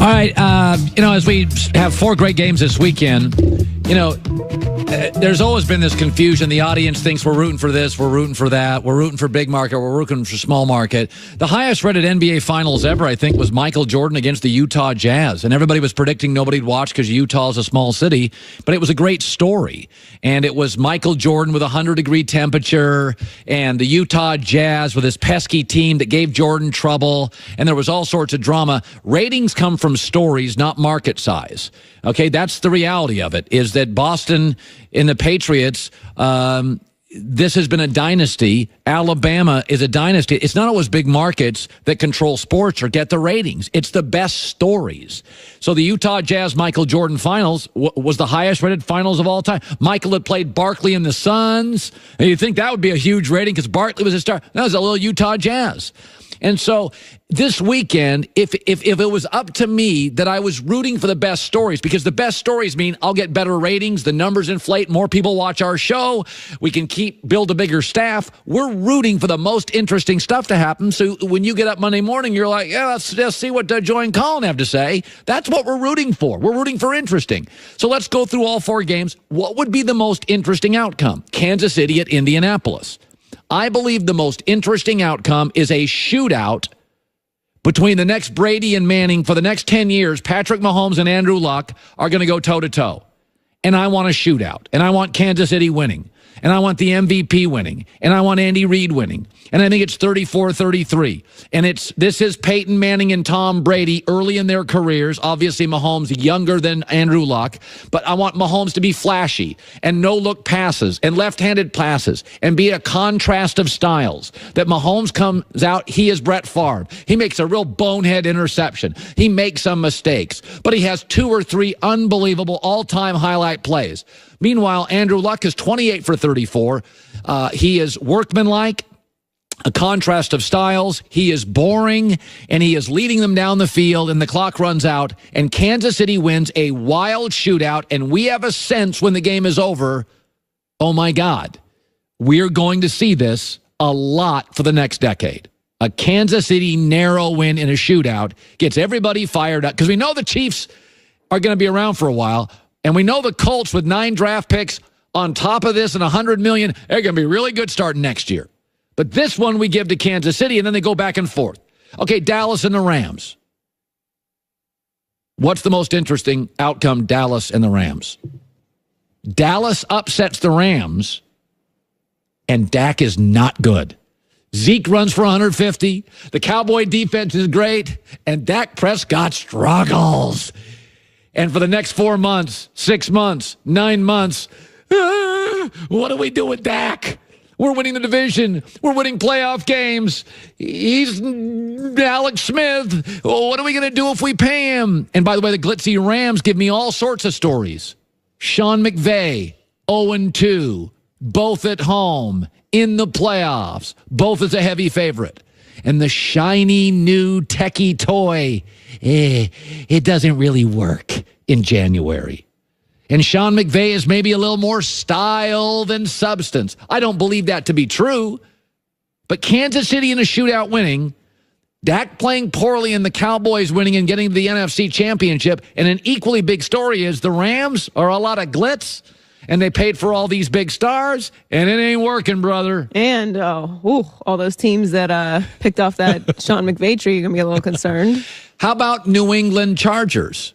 All right, as we have 4 great games this weekend, there's always been this confusion. The audience thinks we're rooting for this, we're rooting for that, we're rooting for big market, we're rooting for small market. The highest rated NBA Finals ever, I think, was Michael Jordan against the Utah Jazz. And everybody was predicting nobody'd watch because Utah is a small city. But it was a great story. And it was Michael Jordan with a 100-degree temperature and the Utah Jazz with this pesky team that gave Jordan trouble. And there was all sorts of drama. Ratings come from stories, not market size. Okay, that's the reality of it, is that Boston and the Patriots, this has been a dynasty. Alabama is a dynasty. It's not always big markets that control sports or get the ratings. It's the best stories. So the Utah Jazz Michael Jordan finals was the highest rated finals of all time. Michael had played Barkley and the Suns. And you'd think that would be a huge rating because Barkley was a star. That was a little Utah Jazz. And so this weekend, if it was up to me, that I was rooting for the best stories, because the best stories mean I'll get better ratings, the numbers inflate, more people watch our show, we can build a bigger staff. We're rooting for the most interesting stuff to happen. So when you get up Monday morning, you're like, yeah, let's just see what Joy and Colin have to say. That's what we're rooting for. We're rooting for interesting. So let's go through all 4 games. What would be the most interesting outcome? Kansas City at Indianapolis. I believe the most interesting outcome is a shootout between the next Brady and Manning. For the next 10 years, Patrick Mahomes and Andrew Luck are going to go toe-to-toe. And I want a shootout. And I want Kansas City winning. And I want the MVP winning. And I want Andy Reid winning. And I think it's 34-33. And this is Peyton Manning and Tom Brady early in their careers. Obviously, Mahomes younger than Andrew Luck. But I want Mahomes to be flashy and no-look passes and left-handed passes and be a contrast of styles. That Mahomes comes out, he is Brett Favre. He makes a real bonehead interception. He makes some mistakes. But he has 2 or 3 unbelievable all-time highlight plays. Meanwhile, Andrew Luck is 28 for 34. He is workmanlike, a contrast of styles. He is boring, and he is leading them down the field, and the clock runs out, and Kansas City wins a wild shootout, and we have a sense when the game is over, oh my God, we're going to see this a lot for the next decade. A Kansas City narrow win in a shootout gets everybody fired up, because we know the Chiefs are going to be around for a while. And we know the Colts with 9 draft picks on top of this and $100 million, they're going to be really good starting next year. But this one we give to Kansas City, and then they go back and forth. Okay, Dallas and the Rams. What's the most interesting outcome, Dallas and the Rams? Dallas upsets the Rams, and Dak is not good. Zeke runs for 150. The Cowboy defense is great, and Dak Prescott struggles. And for the next 4 months, 6 months, 9 months, what do we do with Dak? We're winning the division. We're winning playoff games. He's Alex Smith. What are we going to do if we pay him? And by the way, the glitzy Rams give me all sorts of stories. Sean McVay, 0-2, both at home, in the playoffs, both as a heavy favorite. And the shiny new techie toy, it doesn't really work in January. And Sean McVay is maybe a little more style than substance. I don't believe that to be true. But Kansas City in a shootout winning, Dak playing poorly and the Cowboys winning and getting to the NFC Championship. And an equally big story is the Rams are a lot of glitz. And they paid for all these big stars, and it ain't working, brother. And all those teams that picked off that Sean McVay tree are going to be a little concerned. How about New England Chargers?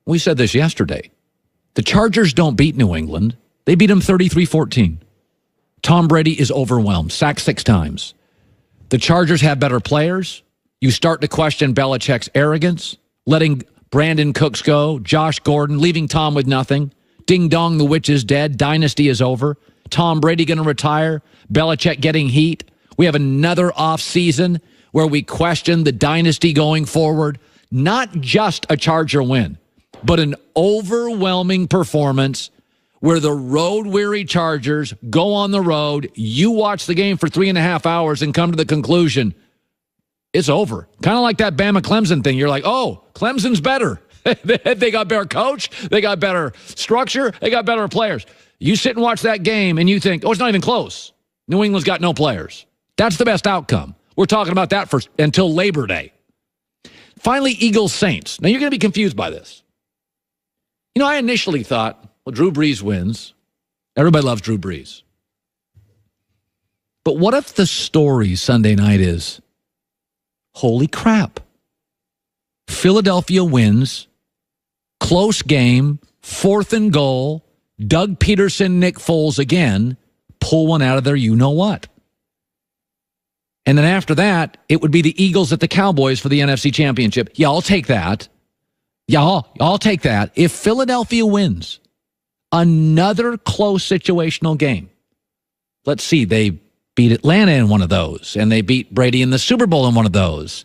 We said this yesterday. The Chargers don't beat New England. They beat them 33-14. Tom Brady is overwhelmed, sacked 6 times. The Chargers have better players. You start to question Belichick's arrogance, letting Brandon Cooks go, Josh Gordon, leaving Tom with nothing. Ding dong, the witch is dead. Dynasty is over. Tom Brady going to retire. Belichick getting heat. We have another offseason where we question the dynasty going forward. Not just a Charger win, but an overwhelming performance where the road-weary Chargers go on the road. You watch the game for 3.5 hours and come to the conclusion, it's over. Kind of like that Bama-Clemson thing. You're like, oh, Clemson's better. They got better coach. They got better structure. They got better players. You sit and watch that game, and you think, oh, it's not even close. New England's got no players. That's the best outcome. We're talking about that until Labor Day. Finally, Eagles-Saints. Now, you're going to be confused by this. You know, I initially thought, well, Drew Brees wins. Everybody loves Drew Brees. But what if the story Sunday night is, holy crap, Philadelphia wins, close game, 4th and goal, Doug Peterson, Nick Foles again, pull one out of there, you-know-what. And then after that, it would be the Eagles at the Cowboys for the NFC Championship. Yeah, I'll take that. Yeah, I'll take that. If Philadelphia wins another close situational game, let's see, they beat Atlanta in one of those, and they beat Brady in the Super Bowl in one of those,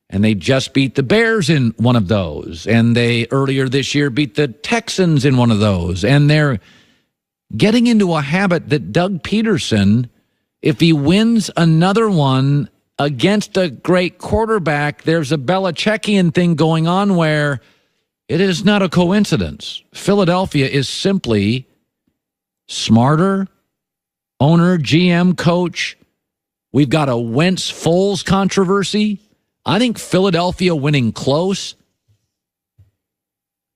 and they just beat the Bears in one of those, and they earlier this year beat the Texans in one of those, and they're getting into a habit that Doug Peterson, if he wins another one against a great quarterback, there's a Belichickian thing going on where it is not a coincidence. Philadelphia is simply smarter, owner, GM, coach. We've got a Wentz-Foles controversy. I think Philadelphia winning close.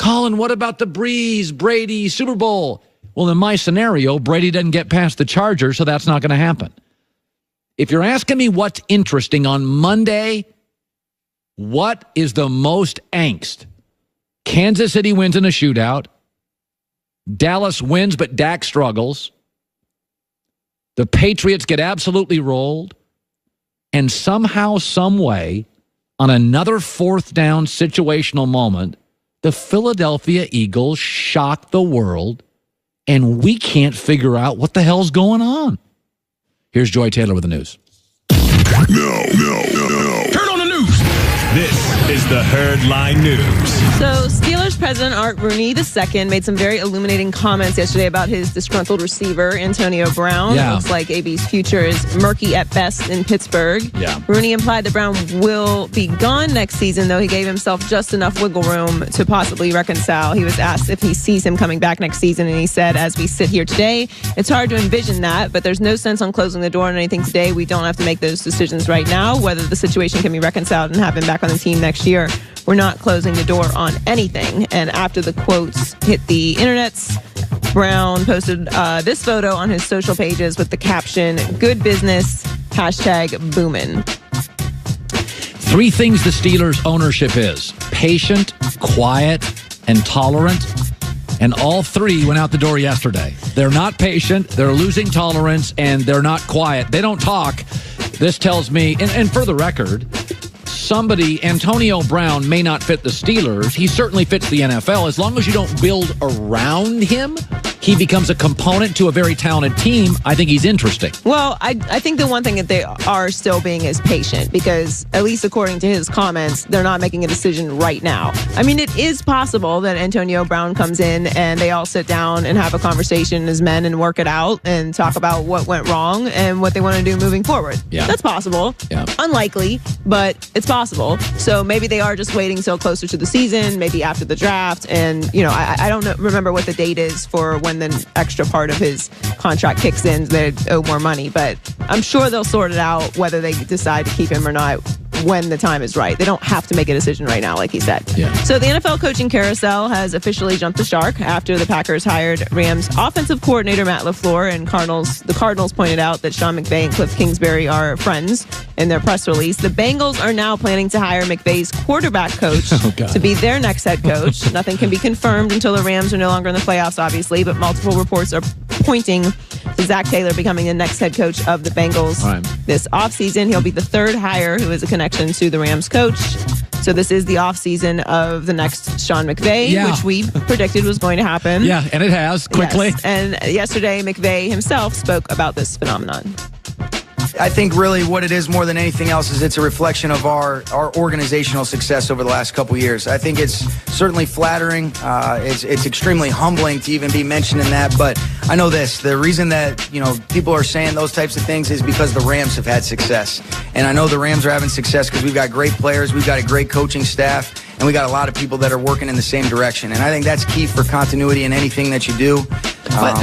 Colin, what about the Breeze, Brady, Super Bowl? Well, in my scenario, Brady doesn't get past the Chargers, so that's not going to happen. If you're asking me what's interesting on Monday, what is the most angst? Kansas City wins in a shootout. Dallas wins, but Dak struggles. The Patriots get absolutely rolled. And somehow, some way, on another 4th down situational moment, the Philadelphia Eagles shock the world, and we can't figure out what the hell's going on. Here's Joy Taylor with the news. No. Turn on the news. This is the Herd Line News. So Steelers president Art Rooney II made some very illuminating comments yesterday about his disgruntled receiver, Antonio Brown. Yeah. It looks like AB's future is murky at best in Pittsburgh. Yeah. Rooney implied that Brown will be gone next season, though he gave himself just enough wiggle room to possibly reconcile. He was asked if he sees him coming back next season, and he said, as we sit here today, it's hard to envision that, but there's no sense on closing the door on anything today. We don't have to make those decisions right now. Whether the situation can be reconciled and have him back on the team next year, we're not closing the door on anything. And after the quotes hit the internets, Brown posted this photo on his social pages with the caption, "Good business, #boomin'." 3 things the Steelers ownership is: patient, quiet, and tolerant. And all 3 went out the door yesterday. They're not patient, they're losing tolerance, and they're not quiet. They don't talk. This tells me, and for the record, Antonio Brown may not fit the Steelers. He certainly fits the NFL. As long as you don't build around him, he becomes a component to a very talented team. I think he's interesting. Well, I think the one thing that they are still being is patient, because at least according to his comments, they're not making a decision right now. I mean, it is possible that Antonio Brown comes in and they all sit down and have a conversation as men and work it out and talk about what went wrong and what they want to do moving forward. Yeah. That's possible. Yeah. Unlikely, but it's possible. So maybe they are just waiting till closer to the season, maybe after the draft. And, you know, I don't remember what the date is for when the extra part of his contract kicks in. They owe more money, but I'm sure they'll sort it out whether they decide to keep him or not when the time is right. They don't have to make a decision right now, like he said. Yeah. So the NFL coaching carousel has officially jumped the shark after the Packers hired Rams offensive coordinator Matt LaFleur, and the Cardinals pointed out that Sean McVay and Cliff Kingsbury are friends in their press release. The Bengals are now planning to hire McVay's quarterback coach to be their next head coach. Nothing can be confirmed until the Rams are no longer in the playoffs, obviously, but multiple reports are pointing to Zach Taylor becoming the next head coach of the Bengals this offseason. He'll be the 3rd hire who has a connection to the Rams coach. So this is the offseason of the next Sean McVay, which we predicted was going to happen. Yeah, and it has, quickly. Yes. And yesterday, McVay himself spoke about this phenomenon. I think really what it is more than anything else is it's a reflection of our organizational success over the last couple years. I think it's certainly flattering. It's extremely humbling to even be mentioned in that. But I know this, the reason that, you know, people are saying those types of things is because the Rams have had success. And I know the Rams are having success because we've got great players. We've got a great coaching staff. and we got a lot of people that are working in the same direction. And I think that's key for continuity in anything that you do.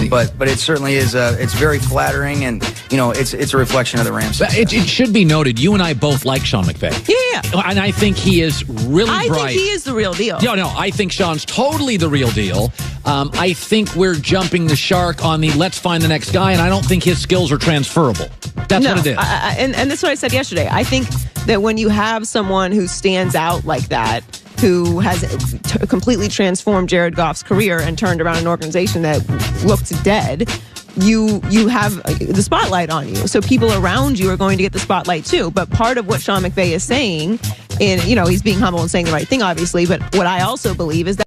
But it certainly is. It's very flattering, and it's a reflection of the Rams. It should be noted, you and I both like Sean McVay. Yeah. And I think he is really bright. I think he is the real deal. No, I think Sean's totally the real deal. I think we're jumping the shark on the let's find the next guy, and I don't think his skills are transferable. That's what it is. And that's what I said yesterday. I think that when you have someone who stands out like that, who has completely transformed Jared Goff's career and turned around an organization that looked dead, you have the spotlight on you. So people around you are going to get the spotlight too. But part of what Sean McVay is saying, and he's being humble and saying the right thing, obviously, but what I also believe is that